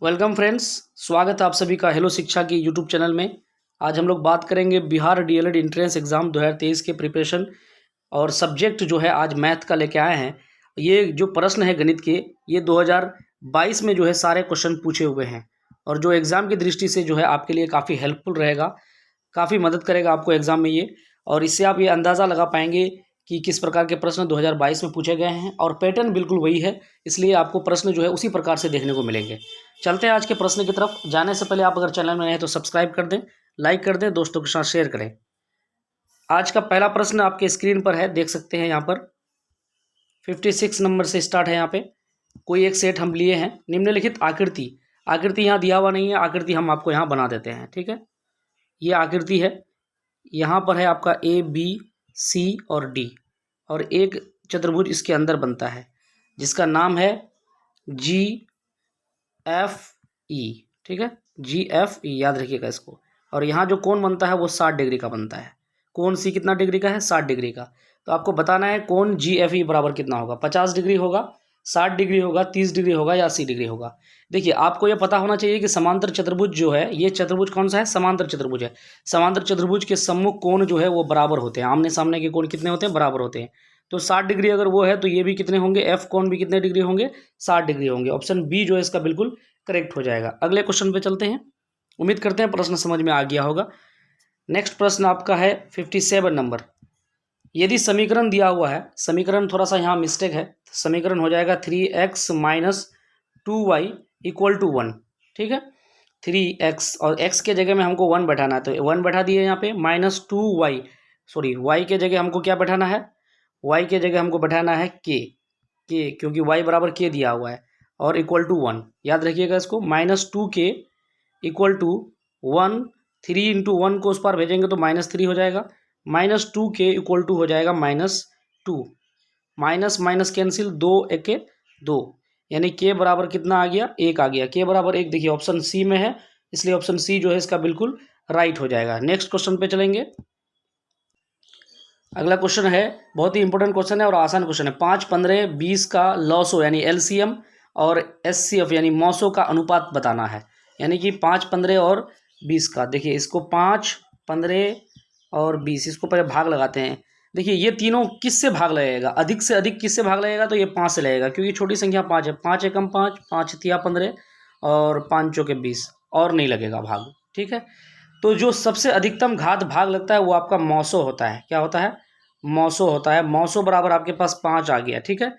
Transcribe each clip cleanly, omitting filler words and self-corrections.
Welcome friends, स्वागत है आप सभी का हेलो शिक्षा की यूट्यूब चैनल में। आज हम लोग बात करेंगे बिहार डीएलएड एंट्रेंस एग्ज़ाम 2023 के प्रिपरेशन और सब्जेक्ट जो है आज मैथ का लेके आए हैं। ये जो प्रश्न है गणित के, ये 2022 में जो है सारे क्वेश्चन पूछे हुए हैं और जो एग्ज़ाम की दृष्टि से जो है आपके लिए काफ़ी हेल्पफुल रहेगा, काफ़ी मदद करेगा आपको एग्ज़ाम में ये। और इससे आप ये अंदाज़ा लगा पाएंगे कि किस प्रकार के प्रश्न 2022 में पूछे गए हैं और पैटर्न बिल्कुल वही है, इसलिए आपको प्रश्न जो है उसी प्रकार से देखने को मिलेंगे। चलते हैं आज के प्रश्न की तरफ। जाने से पहले आप अगर चैनल में नए हैं तो सब्सक्राइब कर दें, लाइक कर दें, दोस्तों के साथ शेयर करें। आज का पहला प्रश्न आपके स्क्रीन पर है, देख सकते हैं यहाँ पर 56 नंबर से स्टार्ट है। यहाँ पे कोई एक सेट हम लिए हैं। निम्नलिखित आकृति, आकृति यहाँ दिया हुआ नहीं है, आकृति हम आपको यहाँ बना देते हैं, ठीक है। ये आकृति है, यहाँ पर है आपका ए बी सी और डी, और एक चतुर्भुज इसके अंदर बनता है जिसका नाम है जी एफ ई, ठीक है, जी एफ ई, याद रखिएगा इसको। और यहाँ जो कोण बनता है वो 60 डिग्री का बनता है। कोण सी कितना डिग्री का है? 60 डिग्री का। तो आपको बताना है कोण जी एफ ई बराबर कितना होगा। 50 डिग्री होगा, 60 डिग्री होगा, 30 डिग्री होगा या 80 डिग्री होगा। देखिए, आपको यह पता होना चाहिए कि समांतर चतुर्भुज जो है, ये चतुर्भुज कौन सा है? समांतर चतुर्भुज है। समांतर चतुर्भुज के सम्मुख कोण जो है वो बराबर होते हैं। आमने सामने के कोण कितने होते हैं? बराबर होते हैं। तो 60 डिग्री अगर वो है तो ये भी कितने होंगे? एफ कोण भी कितने डिग्री होंगे? 60 डिग्री होंगे। ऑप्शन बी जो है इसका बिल्कुल करेक्ट हो जाएगा। अगले क्वेश्चन पे चलते हैं। उम्मीद करते हैं प्रश्न समझ में आ गया होगा। नेक्स्ट प्रश्न आपका है 57 नंबर। यदि समीकरण दिया हुआ है, समीकरण थोड़ा सा यहाँ मिस्टेक है, समीकरण हो जाएगा 3x minus 2y equal to 1, ठीक है। 3x और x के जगह में हमको 1 बैठाना है, तो 1 बैठा दिए यहाँ पे। माइनस 2y, सॉरी y के जगह हमको क्या बैठाना है? y के जगह हमको बैठाना है k, क्योंकि y बराबर k दिया हुआ है, और इक्वल टू 1, याद रखिएगा इसको। -2k इक्वल टू 1, 3 इंटू 1 को उस पर भेजेंगे तो -3 हो जाएगा। -2k इक्वल टू हो जाएगा -2, माइनस माइनस कैंसिल, 2 एके 2, यानी k बराबर कितना आ गया? 1 आ गया। k बराबर 1 देखिए ऑप्शन सी में है, इसलिए ऑप्शन सी जो है इसका बिल्कुल राइट हो जाएगा। नेक्स्ट क्वेश्चन पे चलेंगे। अगला क्वेश्चन है, बहुत ही इंपॉर्टेंट क्वेश्चन है और आसान क्वेश्चन है। 5, 15, 20 का लॉसो यानी एलसीएम और एचसीएफ यानी मौसों का अनुपात बताना है। यानी कि 5, 15 और 20 का, देखिए इसको 5, 15 और 20, इसको पहले भाग लगाते हैं। देखिए ये तीनों किससे भाग लगेगा? अधिक से अधिक किससे भाग लगेगा? तो ये 5 से लगेगा, क्योंकि छोटी संख्या 5 है। 5 एकम 5, 5 तिया 15 और 5 चौके 20, और नहीं लगेगा भाग, ठीक है। तो जो सबसे अधिकतम घात भाग लगता है वो आपका मौसो होता है। क्या होता है? मौसो होता है। मौसो बराबर आपके पास 5 आ गया, ठीक है।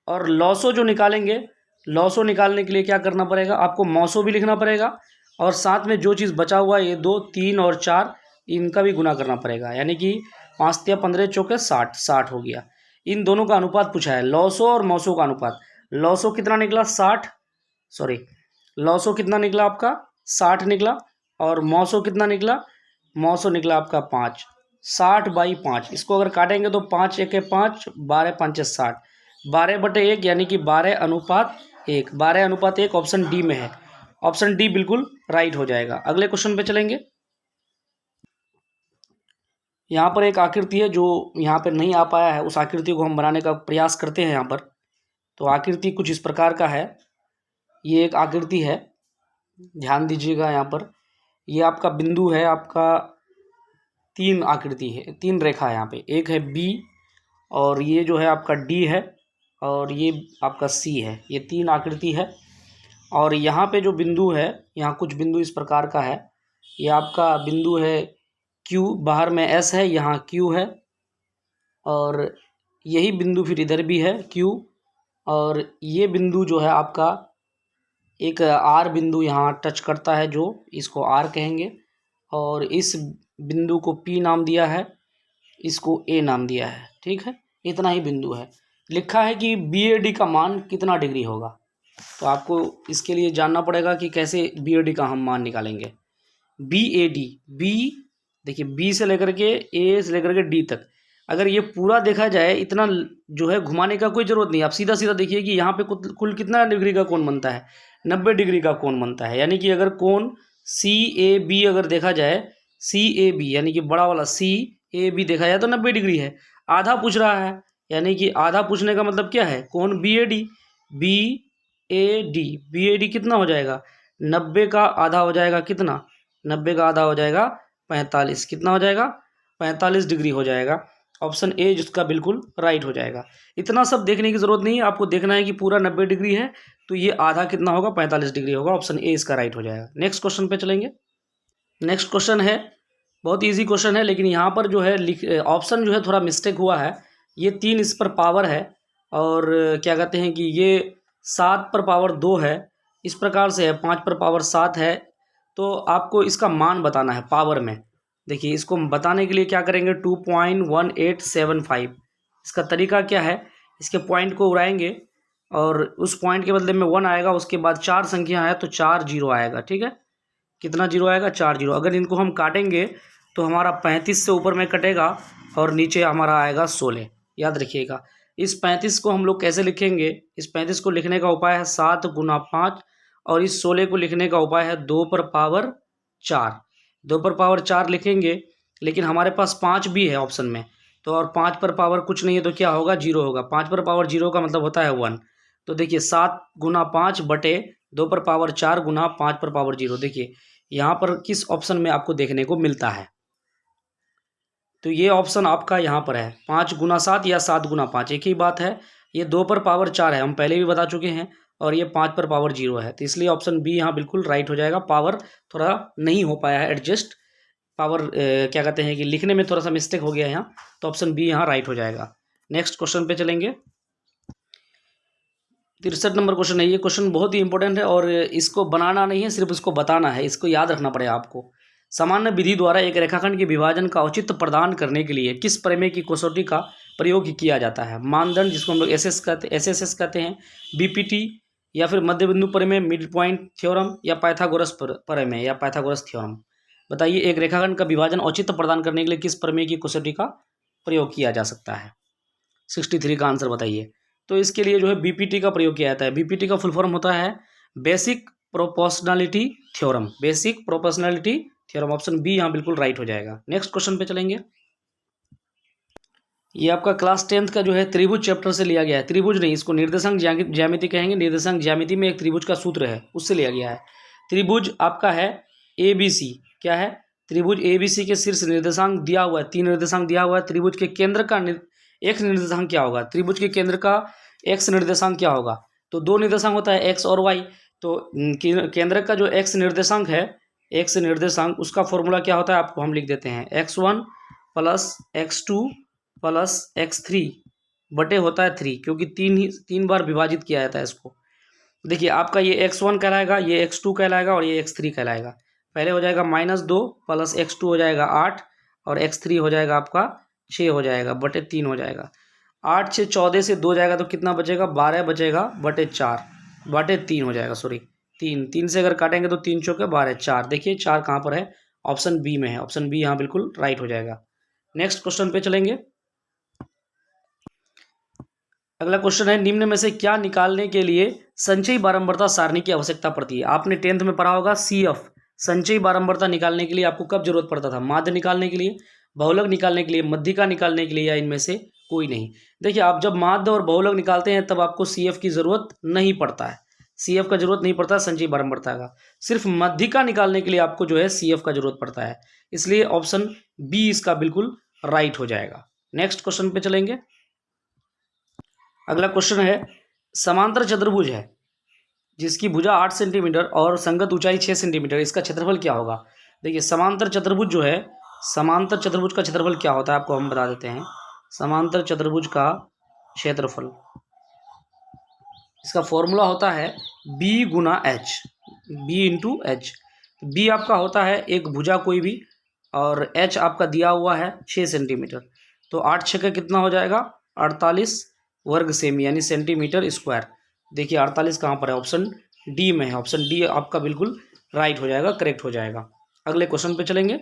और लॉसो जो निकालेंगे, लॉसो निकालने के लिए क्या करना पड़ेगा? आपको मौसो भी लिखना पड़ेगा और साथ में जो चीज़ बचा हुआ है, ये 2, 3 और 4, इनका भी गुना करना पड़ेगा। यानी कि 5 तिया 15 चौके 60, 60 हो गया। इन दोनों का अनुपात पूछा है, लॉसो और मौसो का अनुपात। लॉसो कितना निकला? 60, सॉरी, लॉसो कितना निकला आपका? 60 निकला। और मौसो कितना निकला? मौसो निकला आपका 5। 60/5, इसको अगर काटेंगे तो 5 एके 5, 12 पंचे 60, 12/1 यानी कि 12:1, 12:1 ऑप्शन डी में है। ऑप्शन डी बिल्कुल राइट हो जाएगा। अगले क्वेश्चन पे चलेंगे। यहाँ पर एक आकृति है जो यहाँ पर नहीं आ पाया है, उस आकृति को हम बनाने का प्रयास करते हैं यहाँ पर। तो आकृति कुछ इस प्रकार का है। ये एक आकृति है, ध्यान दीजिएगा यहाँ पर। ये आपका बिंदु है, आपका 3 आकृति है, 3 रेखा है यहाँ पे। एक है बी, और ये जो है आपका डी है, और ये आपका सी है। ये 3 आकृति है। और यहाँ पे जो बिंदु है, यहाँ कुछ बिंदु इस प्रकार का है। ये आपका बिंदु है क्यू, बाहर में एस है, यहाँ क्यू है, और यही बिंदु फिर इधर भी है क्यू। और ये बिंदु जो है आपका एक आर बिंदु यहाँ टच करता है, जो इसको आर कहेंगे। और इस बिंदु को पी नाम दिया है, इसको ए नाम दिया है, ठीक है। इतना ही बिंदु है। लिखा है कि बी ए डी का मान कितना डिग्री होगा। तो आपको इसके लिए जानना पड़ेगा कि कैसे बी ए डी का हम मान निकालेंगे। बी ए डी, बी, देखिए बी से लेकर के ए से लेकर के डी तक, अगर ये पूरा देखा जाए, इतना जो है घुमाने का कोई ज़रूरत नहीं। आप सीधा सीधा देखिए कि यहाँ पे कुल कितना डिग्री का कोण बनता है? 90 डिग्री का कोण बनता है। यानी कि अगर कोण सी ए बी अगर देखा जाए, सी ए बी यानी कि बड़ा वाला सी ए बी देखा जाए तो 90 डिग्री है। आधा पूछ रहा है, यानी कि आधा पूछने का मतलब क्या है? कोण B A D, B A D, B A D कितना हो जाएगा? 90 का आधा हो जाएगा कितना, 90 का आधा हो जाएगा 45, कितना हो जाएगा 45 डिग्री हो जाएगा। ऑप्शन ए जिसका बिल्कुल राइट हो जाएगा। इतना सब देखने की ज़रूरत नहीं है, आपको देखना है कि पूरा 90 डिग्री है तो ये आधा कितना होगा 45 डिग्री होगा। ऑप्शन ए इसका राइट हो जाएगा। नेक्स्ट क्वेश्चन पे चलेंगे। नेक्स्ट क्वेश्चन है, बहुत इजी क्वेश्चन है, लेकिन यहाँ पर जो है ऑप्शन जो है थोड़ा मिस्टेक हुआ है। ये 3 इस पर पावर है और क्या कहते हैं कि ये 7 पर पावर 2 है, इस प्रकार से है, 5 पर पावर 7 है। तो आपको इसका मान बताना है पावर में। देखिए इसको बताने के लिए क्या करेंगे, 2.1875। इसका तरीका क्या है, इसके पॉइंट को उड़ाएंगे और उस पॉइंट के बदले में 1 आएगा, उसके बाद 4 संख्या है तो 4 जीरो आएगा। ठीक है, कितना जीरो आएगा, 4 जीरो। अगर इनको हम काटेंगे तो हमारा 35 से ऊपर में कटेगा और नीचे हमारा आएगा 16। याद रखिएगा। इस 35 को हम लोग कैसे लिखेंगे, इस 35 को लिखने का उपाय है 7 गुना 5 और इस 16 को लिखने का उपाय है 2 पर पावर 4। 2 पर पावर 4 लिखेंगे, लेकिन हमारे पास 5 भी है ऑप्शन में, तो और 5 पर पावर कुछ नहीं है तो क्या होगा, जीरो होगा। 5 पर पावर जीरो का मतलब होता है 1। तो देखिए 7 गुना 5 बटे 2 पर पावर 4 गुना 5 पर पावर जीरो। देखिए यहाँ पर किस ऑप्शन में आपको देखने को मिलता है, तो ये ऑप्शन आपका यहाँ पर है 5 गुना 7 या 7 गुना 5, एक ही बात है। ये 2 पर पावर 4 है, हम पहले भी बता चुके हैं, और ये 5 पर पावर जीरो है, तो इसलिए ऑप्शन बी यहाँ बिल्कुल राइट हो जाएगा। पावर थोड़ा नहीं हो पाया है एडजस्ट, पावर क्या कहते हैं कि लिखने में थोड़ा सा मिस्टेक हो गया है यहाँ, तो ऑप्शन बी यहाँ राइट हो जाएगा। नेक्स्ट क्वेश्चन पे चलेंगे। 63 नंबर क्वेश्चन है। ये क्वेश्चन बहुत ही इंपॉर्टेंट है और इसको बनाना नहीं है, सिर्फ इसको बताना है, इसको याद रखना पड़ेगा आपको। सामान्य विधि द्वारा एक रेखाखंड के विभाजन का औचित्य प्रदान करने के लिए किस प्रमेय की कसौटी का प्रयोग किया जाता है। मानदंड जिसको हम लोग एसएसएस कहते हैं, बीपीटी या फिर मध्य बिंदु प्रमेय, मिड पॉइंट थ्योरम या पाइथागोरस प्रमेय या पाइथागोरस थ्योरम। बताइए एक रेखाखंड का विभाजन औचित्य प्रदान करने के लिए किस प्रमेय की कसौटी का प्रयोग किया जा सकता है। 63 का आंसर बताइए। तो इसके लिए जो है बीपीटी का प्रयोग किया जाता है। बीपीटी का फुल फॉर्म होता है basic proportionality theorem, basic proportionality theorem. Option B यहाँ बिल्कुल राइट हो जाएगा। नेक्स्ट क्वेश्चन पे चलेंगे। ये आपका क्लास 10th का जो है त्रिभुज चैप्टर से लिया गया है। त्रिभुज नहीं, इसको निर्देशांक ज्यामिति कहेंगे। निर्देशांक ज्यामिति में एक त्रिभुज का सूत्र है, उससे लिया गया है। त्रिभुज आपका है एबीसी। क्या है, त्रिभुज एबीसी के शीर्ष निर्देशांक दिया हुआ है, 3 निर्देशांक दिया हुआ है। त्रिभुज के केंद्र का एक्स निर्देशांक क्या होगा, त्रिभुज के केंद्र का एक्स निर्देशांक क्या होगा, तो 2 निर्देशांक होता है एक्स और वाई। तो केंद्र का जो एक्स निर्देशांक है, एक्स निर्देशांक, उसका फॉर्मूला क्या होता है आपको हम लिख देते हैं, x1 plus x2 plus x3 बटे होता है 3, क्योंकि 3 बार विभाजित किया जाता है इसको। देखिए आपका ये x1 कहलाएगा, ये x2 कहलाएगा और ये x3 कहलाएगा। पहले हो जाएगा -2 प्लस x2 हो जाएगा 8 और x3 हो जाएगा आपका 6 हो जाएगा, बटे 3 हो जाएगा। 8 से 14 से 2 जाएगा तो कितना बचेगा, 12 बचेगा, बटे 4, बटे 3 हो जाएगा। सॉरी 3 से अगर काटेंगे तो 3 चौके 12, 4। देखिए 4 कहाँ पर है, ऑप्शन बी में है। ऑप्शन बी यहाँ बिल्कुल राइट हो जाएगा। नेक्स्ट क्वेश्चन पे चलेंगे। अगला क्वेश्चन है, निम्न में से क्या निकालने के लिए संचयी बारंबारता सारणी की आवश्यकता पड़ती है। आपने 10th में पढ़ा होगा सीएफ, संचयी बारंबारता निकालने के लिए आपको कब जरूरत पड़ता था, माध्य निकालने के लिए, बहुलक निकालने के लिए, मध्यिका निकालने के लिए, या इनमें से कोई नहीं। देखिए आप जब माध्य और बहुलक निकालते हैं तब आपको सीएफ की जरूरत नहीं पड़ता है, सीएफ का जरूरत नहीं पड़ता है संचयी बारंबारता का। सिर्फ मध्यिका निकालने के लिए आपको जो है सीएफ का जरूरत पड़ता है, इसलिए ऑप्शन बी इसका बिल्कुल राइट हो जाएगा। नेक्स्ट क्वेश्चन पे चलेंगे। अगला क्वेश्चन है, समांतर चतुर्भुज है जिसकी भुजा 8 सेंटीमीटर और संगत ऊंचाई 6 सेंटीमीटर, इसका क्षेत्रफल क्या होगा। देखिए समांतर चतुर्भुज जो है, समांतर चतुर्भुज का क्षेत्रफल क्या होता है आपको हम बता देते हैं। समांतर चतुर्भुज का क्षेत्रफल, इसका फॉर्मूला होता है बी गुना H, B into H. B आपका होता है एक भुजा कोई भी, और एच आपका दिया हुआ है 6 सेंटीमीटर, तो 8 छक्के कितना हो जाएगा, 48 वर्ग सेमी यानी सेंटीमीटर स्क्वायर। देखिए 48 कहाँ पर है, ऑप्शन डी में है। ऑप्शन डी आपका बिल्कुल राइट हो जाएगा, करेक्ट हो जाएगा। अगले क्वेश्चन पे चलेंगे।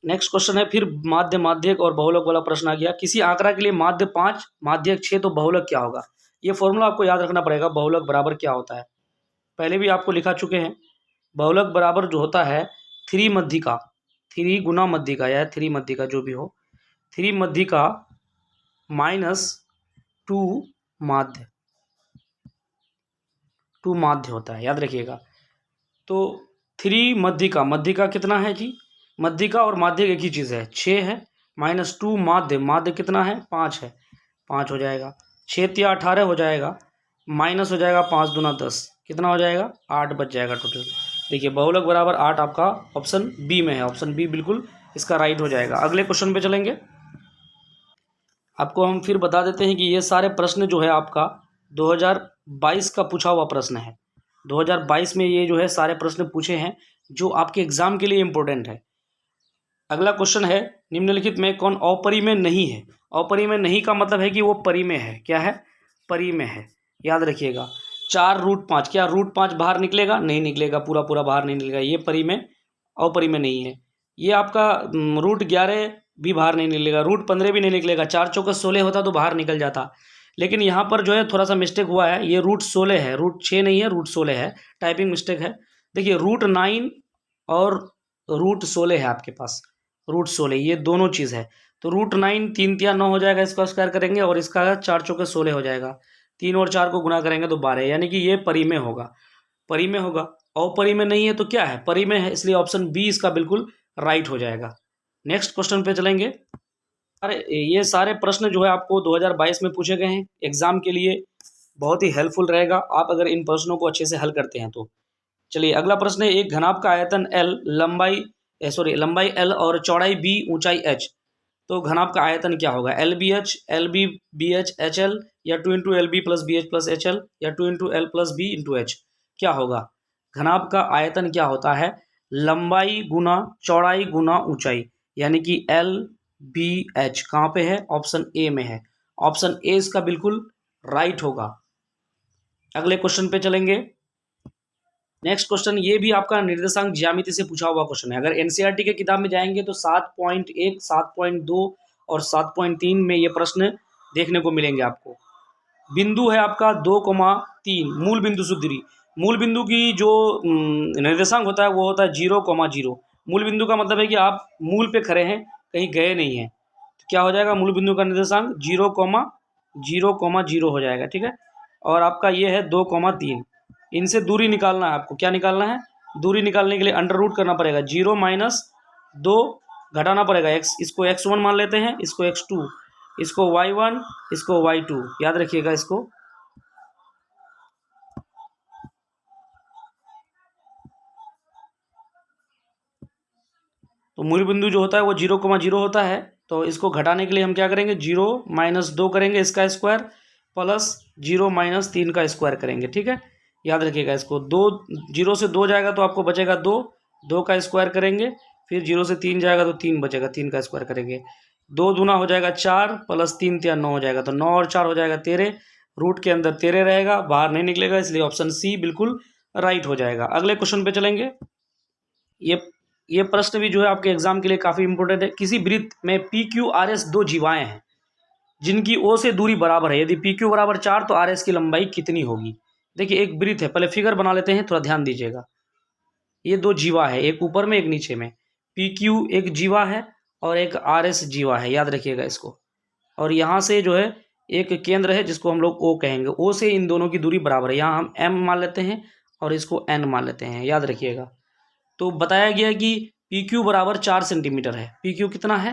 नेक्स्ट क्वेश्चन है, फिर माध्य, माध्यक और बहुलक वाला प्रश्न आ गया। किसी आंकड़ा के लिए माध्य 5, माध्यक 6, तो बहुलक क्या होगा। ये फॉर्मूला आपको याद रखना पड़ेगा, बहुलक बराबर क्या होता है, पहले भी आपको लिखा चुके हैं। बहुलक बराबर जो होता है 3 मध्यिका, 3 गुना मध्यिका या 3 मध्यिका जो भी हो, 3 मध्यिका -2 माध्य, 2 माध्य होता है, याद रखिएगा। तो 3 मध्यिका, मध्यिका कितना है जी, मध्यिका और माध्यक एक ही चीज़ है, 6 है, -2 माध्य, माध्य कितना है 5 है, 5 हो जाएगा, 6 तिया 18 हो जाएगा, माइनस हो जाएगा 5 दूना 10, कितना हो जाएगा 8 बच जाएगा टोटल। देखिए बहुलक बराबर 8 आपका ऑप्शन बी में है, ऑप्शन बी बिल्कुल इसका राइट हो जाएगा। अगले क्वेश्चन पे चलेंगे। आपको हम फिर बता देते हैं कि ये सारे प्रश्न जो है आपका 2022 का पूछा हुआ प्रश्न है। 2022 में ये जो है सारे प्रश्न पूछे हैं जो आपके एग्जाम के लिए इम्पोर्टेंट है। अगला क्वेश्चन है, निम्नलिखित में कौन अपरिमेय नहीं है। अपरिमेय नहीं का मतलब है कि वो परिमेय है, क्या है परिमेय है, याद रखिएगा। 4√5, क्या √5 बाहर निकलेगा, नहीं निकलेगा, पूरा पूरा बाहर नहीं निकलेगा, ये परिमेय अपरिमेय नहीं है। ये आपका √11 भी बाहर नहीं निकलेगा, √15 भी नहीं निकलेगा, 4 चौके 16 होता तो बाहर निकल जाता, लेकिन यहाँ पर जो है थोड़ा सा मिस्टेक हुआ है, ये √16 है, √6 नहीं है, √16 है, टाइपिंग मिस्टेक है। देखिए √9 और √16 है आपके पास, √16 ये दोनों चीज़ है, तो √9 3 तिया 9 हो जाएगा, इसका स्क्वायर करेंगे और इसका 4 चौके 16 हो जाएगा, 3 और 4 को गुना करेंगे तो 12, यानी कि ये परिमेय होगा, परिमेय होगा। अपरिमेय नहीं है तो क्या है परिमेय है, इसलिए ऑप्शन बी इसका बिल्कुल राइट हो जाएगा। नेक्स्ट क्वेश्चन पे चलेंगे। अरे ये सारे प्रश्न जो है आपको 2022 में पूछे गए हैं, एग्जाम के लिए बहुत ही हेल्पफुल रहेगा आप अगर इन प्रश्नों को अच्छे से हल करते हैं तो। चलिए अगला प्रश्न है, एक घनाभ का आयतन L, लंबाई L और चौड़ाई B, ऊंचाई h, तो घनाभ का आयतन क्या होगा, LBH, LBBH, HL, या 2 into LB plus BH plus HL, या 2 into L plus B into H, क्या होगा। घनाभ का आयतन क्या होता है, लंबाई गुना चौड़ाई गुना ऊंचाई, यानी कि LBH कहाँ पे है, ऑप्शन ए में है, ऑप्शन ए इसका बिल्कुल राइट होगा। अगले क्वेश्चन पे चलेंगे। नेक्स्ट क्वेश्चन ये भी आपका निर्देशांक ज्यामिति से पूछा हुआ क्वेश्चन है। अगर एनसीईआरटी के किताब में जाएंगे तो 7.1, 7.2 और 7.3 में ये प्रश्न देखने को मिलेंगे आपको। बिंदु है आपका 2,3, मूल बिंदु से दूरी, मूल बिंदु की जो निर्देशांक होता है वो होता है 0,0। मूल बिंदु का मतलब है कि आप मूल पे खड़े हैं, कहीं गए नहीं हैं, तो क्या हो जाएगा मूल बिंदु का निर्देशांक 0,0,0 हो जाएगा, ठीक है। और आपका ये है 2,3, इनसे दूरी निकालना है आपको, क्या निकालना है, दूरी निकालने के लिए अंडर रूट करना पड़ेगा, 0-2 घटाना पड़ेगा, x इसको x1 मान लेते हैं, इसको x2, इसको y1, इसको y2, याद रखिएगा इसको। तो मूल बिंदु जो होता है वो 0,0 होता है, तो इसको घटाने के लिए हम क्या करेंगे, 0-2 करेंगे इसका स्क्वायर, प्लस 0-3 का स्क्वायर करेंगे, ठीक है, याद रखिएगा इसको। 0 से 2 जाएगा तो आपको बचेगा 2 का स्क्वायर करेंगे, फिर 0 से 3 जाएगा तो 3 बचेगा, 3 का स्क्वायर करेंगे, 2 दूना हो जाएगा 4, प्लस 3 तिया 9 हो जाएगा, तो 9 और 4 हो जाएगा 13, रूट के अंदर 13 रहेगा, बाहर नहीं निकलेगा, इसलिए ऑप्शन सी बिल्कुल राइट हो जाएगा। अगले क्वेश्चन पे चलेंगे। ये प्रश्न भी जो है आपके एग्जाम के लिए काफ़ी इंपॉर्टेंट है। किसी वृत्त में पी क्यू आर एस 2 जीवाएं हैं जिनकी ओ से दूरी बराबर है, यदि पी क्यू बराबर 4 तो आर एस की लंबाई कितनी होगी। देखिए एक वृत्त है, पहले फिगर बना लेते हैं, थोड़ा ध्यान दीजिएगा। ये 2 जीवा है, एक ऊपर में एक नीचे में, पी क्यू एक जीवा है और एक आर एस जीवा है, याद रखिएगा इसको। और यहाँ से जो है एक केंद्र है जिसको हम लोग ओ कहेंगे, ओ से इन दोनों की दूरी बराबर है, यहाँ हम एम मान लेते हैं और इसको एन मान लेते हैं, याद रखिएगा। तो बताया गया कि पी क्यू बराबर 4 सेंटीमीटर है, पी क्यू कितना है,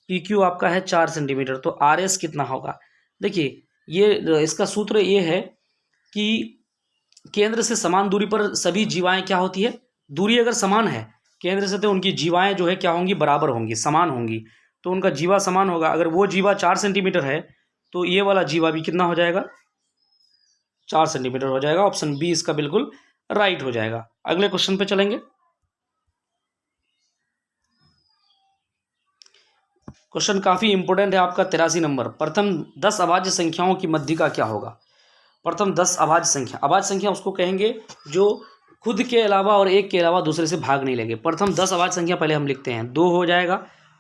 पी क्यू आपका है 4 सेंटीमीटर, तो आर एस कितना होगा। देखिए ये इसका सूत्र ये है कि केंद्र से समान दूरी पर सभी जीवाएं क्या होती है, दूरी अगर समान है केंद्र से तो उनकी जीवाएं जो है क्या होंगी, बराबर होंगी, समान होंगी, तो उनका जीवा समान होगा। अगर वो जीवा 4 सेंटीमीटर है तो ये वाला जीवा भी कितना हो जाएगा, 4 सेंटीमीटर हो जाएगा, ऑप्शन बी इसका बिल्कुल राइट हो जाएगा। अगले क्वेश्चन पे चलेंगे। क्वेश्चन काफ़ी इंपॉर्टेंट है आपका 83 नंबर, प्रथम 10 अभाज्य संख्याओं की मध्यिका क्या होगा। प्रथम 10 अभाज्य संख्या, अभाज्य संख्या उसको कहेंगे जो खुद के अलावा और एक के अलावा दूसरे से भाग नहीं लेंगे। प्रथम 10 अभाज्य संख्या पहले हम लिखते हैं, 2 हो जाएगा,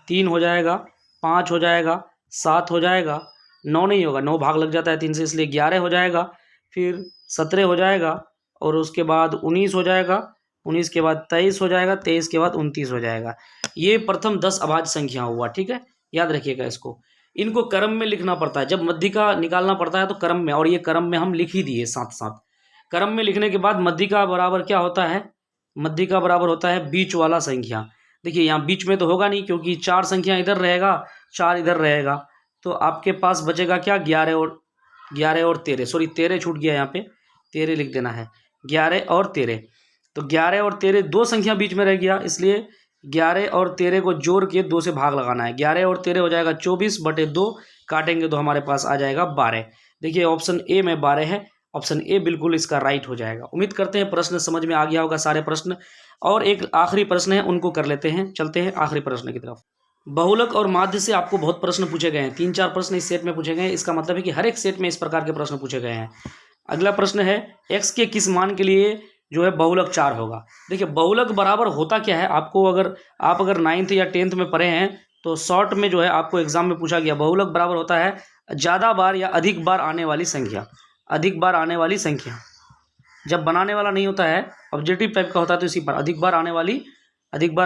3 हो जाएगा, 5 हो जाएगा, 7 हो जाएगा, 9 नहीं होगा, 9 भाग लग जाता है 3 से, इसलिए 11 हो जाएगा, फिर 17 हो जाएगा, और उसके बाद 19 हो जाएगा, 19 के बाद 23 हो जाएगा, 23 के बाद 29 हो जाएगा। ये प्रथम 10 अभाज्य संख्या हुआ, ठीक है, याद रखिएगा इसको। इनको क्रम में लिखना पड़ता है, जब मध्यिका निकालना पड़ता है तो क्रम में, और ये क्रम में हम लिख ही दिए साथ साथ। क्रम में लिखने के बाद मध्यिका बराबर क्या होता है, मध्य का बराबर होता है बीच वाला संख्या। देखिए यहाँ बीच में तो होगा नहीं क्योंकि 4 संख्या इधर रहेगा, 4 इधर रहेगा, तो आपके पास बचेगा क्या 11 और 13, सॉरी 13 छूट गया, यहाँ पे 13 लिख देना है, 11 और 13। तो 11 और 13 दो संख्या बीच में रह गया, इसलिए 11 और 13 को जोड़ के 2 से भाग लगाना है। 11 और 13 हो जाएगा 24/2, काटेंगे तो हमारे पास आ जाएगा 12। देखिए ऑप्शन ए में 12 है, ऑप्शन ए बिल्कुल इसका राइट हो जाएगा। उम्मीद करते हैं प्रश्न समझ में आ गया होगा सारे प्रश्न। और एक आखिरी प्रश्न है, उनको कर लेते हैं, चलते हैं आखिरी प्रश्न की तरफ। बहुलक और माध्य से आपको बहुत प्रश्न पूछे गए हैं, 3-4 प्रश्न इस सेट में पूछे गए हैं, इसका मतलब है कि हर एक सेट में इस प्रकार के प्रश्न पूछे गए हैं। अगला प्रश्न है, x के किस मान के लिए जो है बहुलक 4 होगा। देखिए बहुलक बराबर होता क्या है, आपको अगर 9th या 10th में पढ़े हैं तो शॉर्ट में जो है आपको एग्जाम में पूछा गया, बहुलक बराबर होता है ज़्यादा बार या अधिक बार आने वाली संख्या। अधिक बार आने वाली संख्या जब बनाने वाला नहीं होता है, ऑब्जेक्टिव टाइप का होता है, तो इसी पर अधिक बार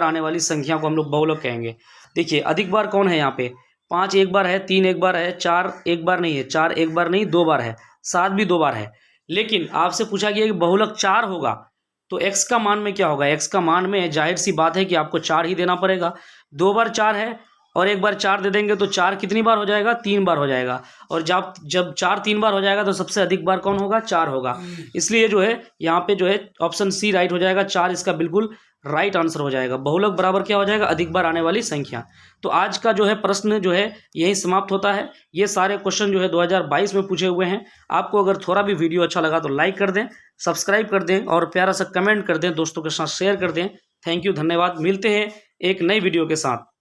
आने वाली संख्या को हम लोग बहुलक कहेंगे। देखिए अधिक बार कौन है यहाँ पे, 5 एक बार है, 3 एक बार है, 4 एक बार नहीं है, 4 एक बार नहीं 2 बार है, 7 भी 2 बार है। लेकिन आपसे पूछा गया कि बहुलक 4 होगा तो x का मान में क्या होगा, x का मान में जाहिर सी बात है कि आपको 4 ही देना पड़ेगा। 2 बार 4 है और एक बार 4 दे देंगे तो 4 कितनी बार हो जाएगा, 3 बार हो जाएगा। और जब 4 3 बार हो जाएगा तो सबसे अधिक बार कौन होगा, 4 होगा। इसलिए जो है यहाँ पे जो है ऑप्शन सी राइट हो जाएगा, 4 इसका बिल्कुल राइट आंसर हो जाएगा। बहुलक बराबर क्या हो जाएगा, अधिक बार आने वाली संख्या। तो आज का जो है प्रश्न जो है यही समाप्त होता है। ये सारे क्वेश्चन जो है 2022 में पूछे हुए हैं। आपको अगर थोड़ा भी वीडियो अच्छा लगा तो लाइक कर दें, सब्सक्राइब कर दें और प्यारा सा कमेंट कर दें, दोस्तों के साथ शेयर कर दें। थैंक यू, धन्यवाद। मिलते हैं एक नई वीडियो के साथ।